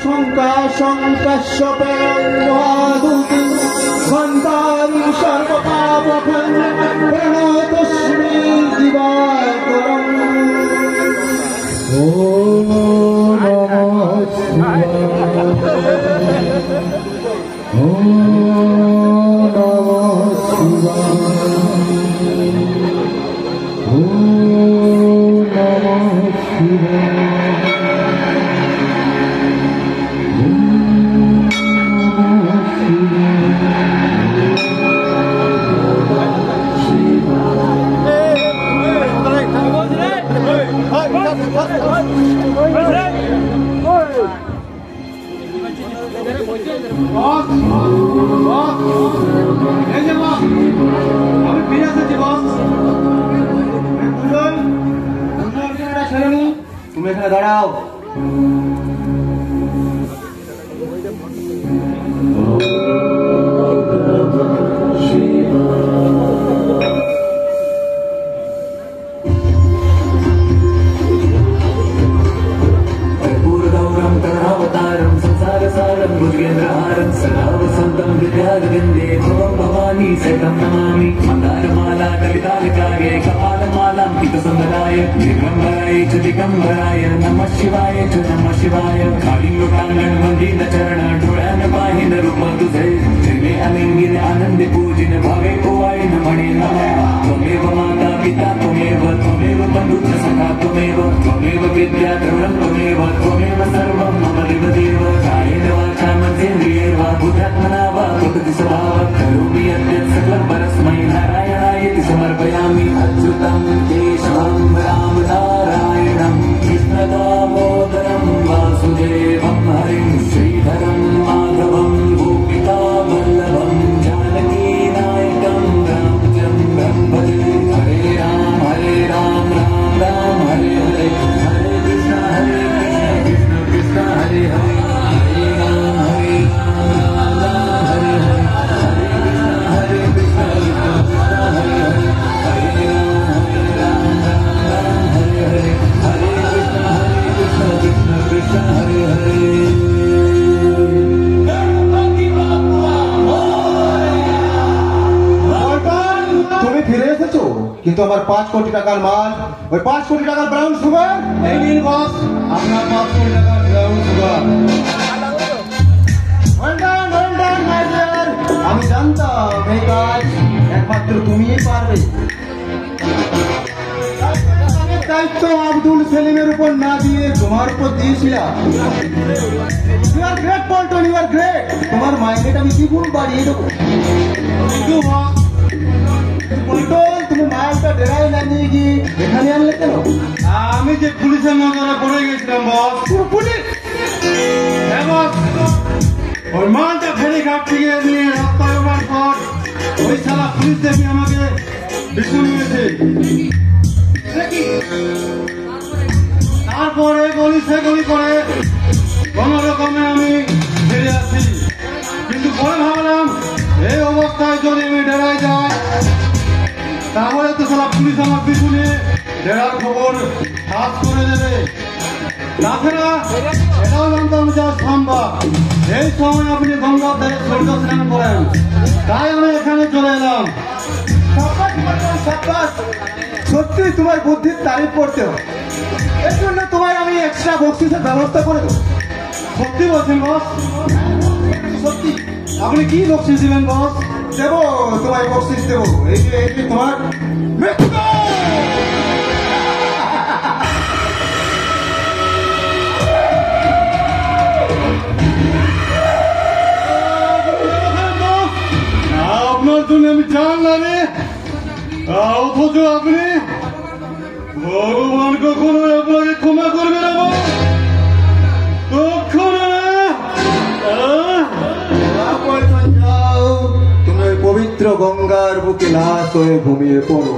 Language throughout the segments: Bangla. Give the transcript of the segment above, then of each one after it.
শঙ্কা শঙ্কাস্য পরমাদুতি সন্তানি সর্বপাপখং প্রণতস্মি দিবাকরং। ওম নমঃ শিবায়। ওম নমঃ শিবায়। ওম নমঃ শিবায়। তুমি এখানে দাঁড়াও। दिगंबराय नमः शिवाय काळी लोटांगण मंदिर चरण डोळ्यान पाहिन रूप तुझे जगले अलिंगीन आनंदी पूजिन भावे ओवाळीन म्हणे नमः त्वमेव माता पिता त्वमेव बंधुश्च सखा त्वमेव विद्या द्रविणं त्वमेव सर्वं मम देव कायेन वाचा मनसेन्द्रियैर्वा बुद्ध्यात्मना वा प्रकृति स्वभावात् करोमि यद्यत् सकलं परस्मै नारायणायेति समर्पयामि। अच्युतं केशवं राम नारायणं कृष्ण दामोदरं वासुदेवं हरिं श्रीधरं माधवं गोपिका वल्लभं जानकी नायकं रामचन्द्रं भजे। हरे राम राम राम हरे हरे हरे कृष्ण कृष्ण कृष्ण हरे हरे हरे राम राम राम हरे हरे हरे कृष्ण कृष्ण हरे हरे हरे राम राम हरे हरे हरे कृष्ण कृष्ण हरे हरे। তুমি ফিরে এসেছো, কিন্তু আমার 5 কোটি টাকার মাল, ওই 5 কোটি টাকার ব্রাউন সুগার এই নিন বস, আপনার 5 কোটি টাকার ব্রাউন সুগার। আমি জানতাম এই কাজ একমাত্র তুমিই পারবে। দায়িত্ব আব্দুল সেলিমের উপর না দিয়ে তোমার উপর দিয়েছিলাম। You are great, Bolton, you are great. তোমার মাইনেটা আমি দ্বিগুণ বাড়িয়ে দেবো। পল্টন, তুমি মালটা ডেরায় না নিয়ে গিয়ে এখানে আনলে কেন? আমি যে পুলিশের নজরে পড়ে গেছিলাম বস। পুলিশ? হ্যাঁ বস, ওই মালটা ফেরিঘাট থেকে নিয়ে রাস্তায় ওঠার পর ওই শালা পুলিশ দেখি আমাকে পিছু নিয়েছে। তারপরে গলি সে গলি করে কোন রকমে আমি ফিরে আসি, কিন্তু পরে ভাবলাম এই অবস্থায় যদি আমি ডেরায় যাই তাহলে তো সারা পুলিশ আমার পিছনে ডেরার খবর ফাঁস করে দেবে। তাছাড়া এটাও জানতাম যা সম্ভব এই সময় আপনি গঙ্গার ধারে সূর্য স্নান করেন, তাই আমি এখানে চলে এলাম। সত্যি তোমার বুদ্ধির তারিফ করতে হবে, এর জন্য তোমার আমি এক্সট্রা বক্সিসের ব্যবস্থা করে দেবো। সত্যি বলছেন বস? সত্যি। আপনি কি বক্সিস দিবেন বস? দেবো, তোমায় বক্সিস দেবো। এই যে তোমার মৃত্যু। আপনার জন্য আমি জানলাম, অথচ আপনি ভগবান কখনো আপনাকে ক্ষমা করবে না, কখনো না। তুমি পবিত্র গঙ্গার বুকে লাশ হয়ে ঘুমিয়ে পড়ো।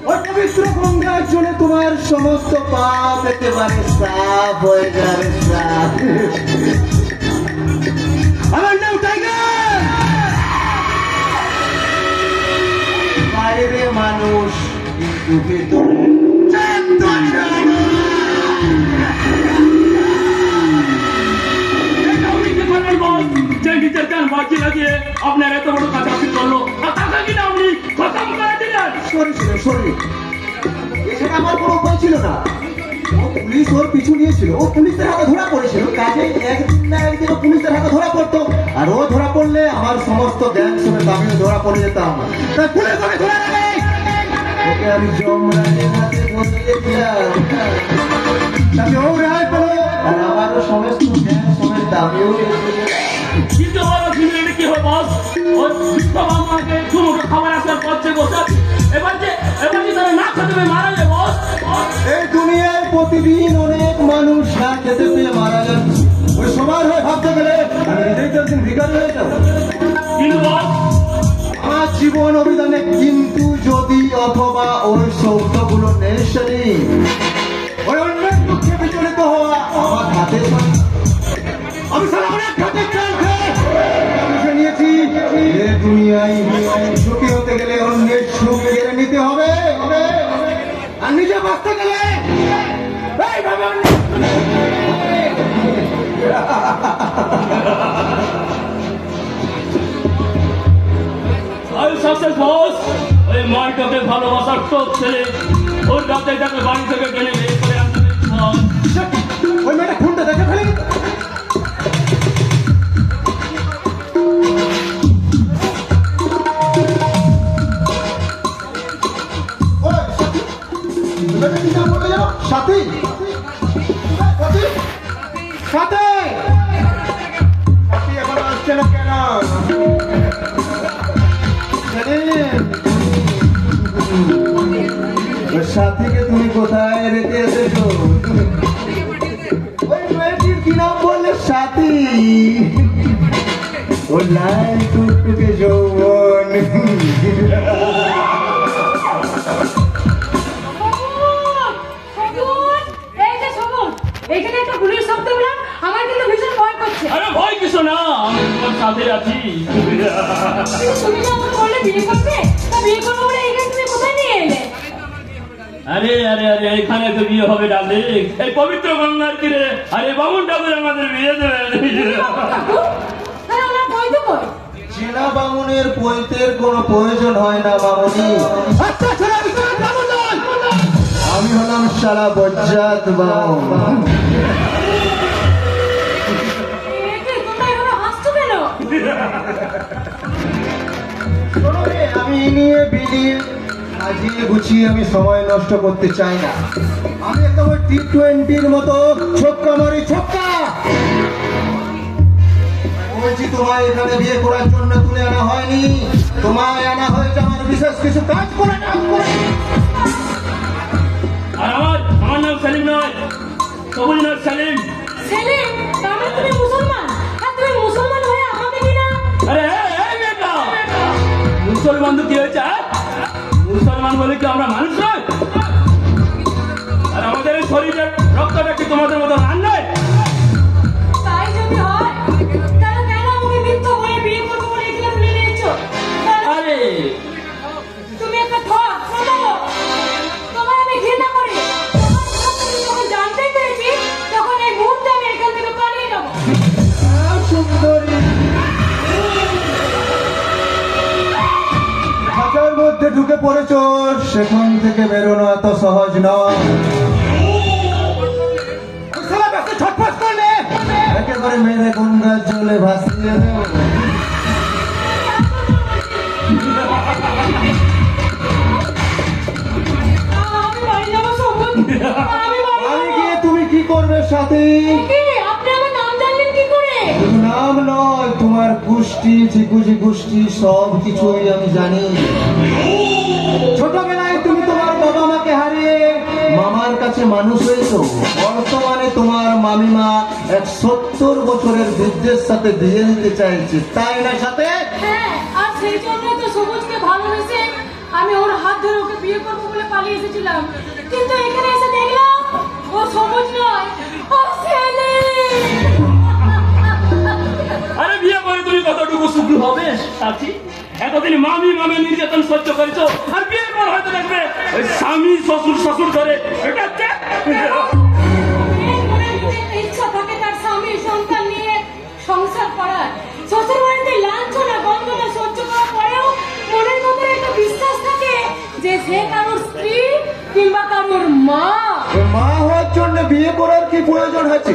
ওই পবিত্র গঙ্গার জন্য তোমার সমস্ত পাপ একেবারে সাফ হয়ে যাবে। আমার নাম টাইগার। বাইরে মানুষ, কিন্তু ভিতরে দেখিয়ে আপনার এত বড় কাছাকাছি করলো আর তাকে কিনা আপনি খতম করে দিলেন। সরি এছাড়া আমার কোনো উপায় ছিল না। ও পুলিশ ওর পিছু নিয়েছিল, ও পুলিশের হাতে ধরা পড়েছিল, কাজে একদিন না একদিন ও পুলিশের হাতে ধরা পড়তো, আর ও ধরা পড়লে আমার সমস্ত জ্ঞান সমেত আমিও ধরা পড়ে যেতাম। তাই পুলিশ ওকে ধরে নেবে, ওকে আমি যমরাজের হাতে বসিয়ে দিলাম, তাতে ও রেহাই পেল আর আমারও সমস্ত জ্ঞান সমেত আমিও কিন্তু বলো ফিল্মে কি হয় বস, ওই আমাকে দুমুঠো খাবার আসার পথে বসে এবার যে তারা না খেতে মারা যায় বস। এই দুনিয়ায় প্রতিদিন অনেক মানুষ না খেতে পেয়ে মারা যাচ্ছে, ওই সবার হয়ে ভাবতে গেলে আমি নিজেই তো একদিন ভিখারি হয়ে যাবো। কিন্তু বস আমার জীবন অভিযানে কিন্তু যদি অথবা ওই শব্দগুলো নেই, ওই অন্যের দুঃখে বিচলিত হওয়া আমার হাতে আমি সারা অনেক হাতে চাল খেয়ে বুঝে নিয়েছি এ দুনিয়ায় সুখী হতে গেলে অন্যের সুখ কেড়ে নিতে হবে, আর নিজে বাঁচতে গেলে এইভাবে সাকসেস বস। ওই মাইটাকে ভালোবাসার টপ ছেলে ওর রাতে তাকে বাড়ি থেকে টেনে বের করে আনতে ওই মেয়েটা খুনটা দেখে ফেলি। সাথী সাথী সাথী এখন আসছে না কেন? সাথীকে তুমি কোথায় রেখে এসেছো? ওই মেয়েটির কি নাম বললে? সাথী। ও লাল টুকটুকে যৌবন। এইখানে একটা গুলির শব্দ পেলাম, আমার কিন্তু ভীষণ ভয় করছে। আরে ভয় কিছু না, আমি তোমার সাথে আছি। তুমি যে আমাকে বললে বিয়ে করতে, তা বিয়ে করবো বলে এইখানে তুমি কোথায় নিয়ে এলে? আরে আরে আরে এখানে তো বিয়ে হবে ডার্লিং, এই পবিত্র গঙ্গার তীরে। আরে বামুন ঠাকুর আমাদের বিয়ে দেবেন। তাহলে ওনার বই তো কই? চেনা বামুনের পৈতের কোনো প্রয়োজন হয় না মামনি। আমি হলাম সারা বজ্জাত বামুন। তোমরা এভাবে হাসছো কেন? আমি নিয়ে বিলিয়ে সাজিয়ে গুছিয়ে আমি সময় নষ্ট করতে চাই না। আমি একদম T20-র মতো ছক্কা মারি, ছক্কা। বলছি তোমায় এখানে বিয়ে করার জন্য তুলে আনা হয়নি, তোমায় আনা হয়েছে আমার বিশেষ কিছু কাজ করে। আর আমার নাম সেলিম নয়, সবুজ নয় সেলিম। সেলিম, তার মানে তুমি মুসলমান? আর তুমি মুসলমান হয়ে আমাকে কিনা? আরে এই বেটা, মুসলমান তো কি হয়েছে? মুসলমান বলে কি আমরা মানুষ নয়? আর আমাদের এই শরীরের রক্তটা কি তোমাদের মতো রান নয়? তাই যদি হয় তাহলে কেন আমাকে মিথ্যা বলে বিয়ে করবো বলে এগুলো তুলে নিয়েছো? আরে তুমি একটা ঠক, তোমার আমি ঘৃণা করি। যখন জানতেই পেরেছি তখন এই মুহূর্তে আমি এখান থেকে পালিয়ে যাবো। সুন্দরী খাঁচার মধ্যে ঢুকে পড়েছো, সেখান থেকে বেরোনো এত সহজ নয়। ছটফট করলে একেবারে মেরে গঙ্গার জলে ভাসিয়ে দেব। আমি বাড়ি যাবো সবুজ, আমি বাড়ি আমি যাবো। গিয়ে তুমি কি করবে সাথে? কি? আপনি আমার নাম জানলেন কি করে? শুধু নাম নয়, তোমার গোষ্ঠী ঝিকুঝি গোষ্ঠী সব কিছুই আমি জানি। ছোটবেলায় তুমি তোমার বাবা মাকে হারিয়ে মামার কাছে মানুষ হয়েছো, বর্তমানে তোমার মামিমা এক 70 বছরের বৃদ্ধের সাথে বিয়ে দিতে চাইছে, তাই না সাথে? হ্যাঁ, আর সেই জন্য তো সবুজকে ভালোবেসে আমি ওর হাত ধরে ওকে বিয়ে করবো বলে পালিয়ে এসেছিলাম, কিন্তু এখানে এসে দেখলাম ও সবুজ নয়, ও সেলিম। আরে বিয়ে করে তুমি কতটুকু সুখী হবে সাথী? এতদিন মামি মামে নির্যাতন সহ্য করেছো, আর বিয়ের পর হয়তো দেখবে ওই স্বামী শ্বশুর ধরে এটা ইচ্ছা থাকে তার স্বামী সন্তান নিয়ে সংসার করার, শ্বশুর বাড়িতে লাঞ্ছনা সে কারোর স্ত্রী কিংবা কারোর মা। মা হওয়ার জন্য বিয়ে করার কি প্রয়োজন আছে?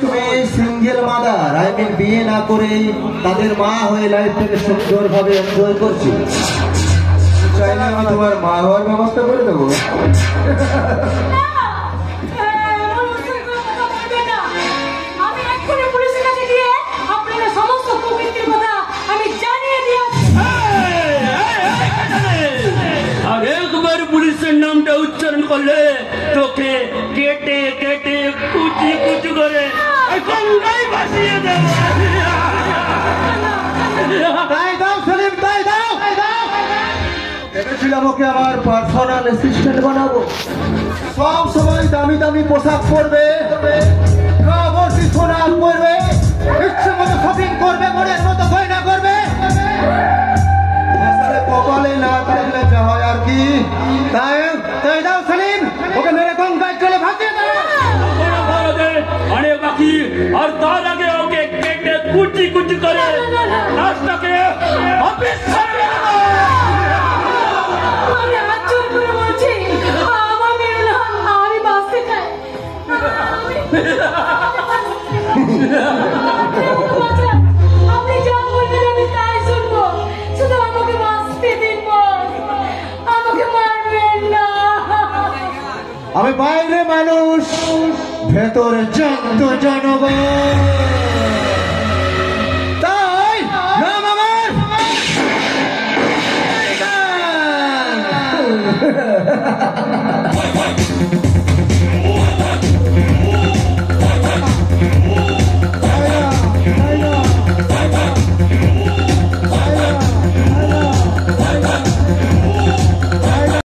তুমি সিঙ্গেল মাদার, আই মিন বিয়ে না করে তাদের মা হয়ে লাইফটাকে সুন্দরভাবে এনজয় করছি। চাইলে আমি তোমার মা হওয়ার ব্যবস্থা করে দেবো। না, এমন অসহ্য কথা বলবে না। আমি এক্ষুনি পুলিশের কাছে গিয়ে আপনাদের সমস্ত প্রবৃত্তির কথা আমি জানিয়ে দিয়ে আসছি। আর একবার পুলিশের নামটা উচ্চারণ করলে তোকে কেটে কেটে কুচি কুচি করে গঙ্গায় ভাসিয়ে দেব। তাই দাও সেলিম, তাই দাও। ভেবেছিলাম ওকে আমার পার্সোনাল অ্যাসিস্ট্যান্ট বানাবো। সব সময় দামি দামি পোশাক পরবে, ভর্তি সোনা পরবে, ইচ্ছে মতো শপিং করবে, মনের মতো গয়না করবে। আসলে কপালে না থাকলে যা হয় আর কি। তাই তাই দাও সেলিম, ওকে মেরে গঙ্গায় চলে ভাসিয়ে দাও। অনেক বাকি, আর তার আগে ওকে কেটে কুচি কুচি করে লাশটাকে অফিস ছাড়িয়ে দেব। আমি হাত জোর করে বলছি, আমার মেরো না, আমি বাঁচতে চাই। আপনি যা বলবেন আমি তাই শুনবো, শুধু আমাকে বাঁচতে দিন বস, আমাকে মারবেন না। আমি বাইরে মানুষ, ভেতরে জন্তু জনগণ। তাই নাম আমার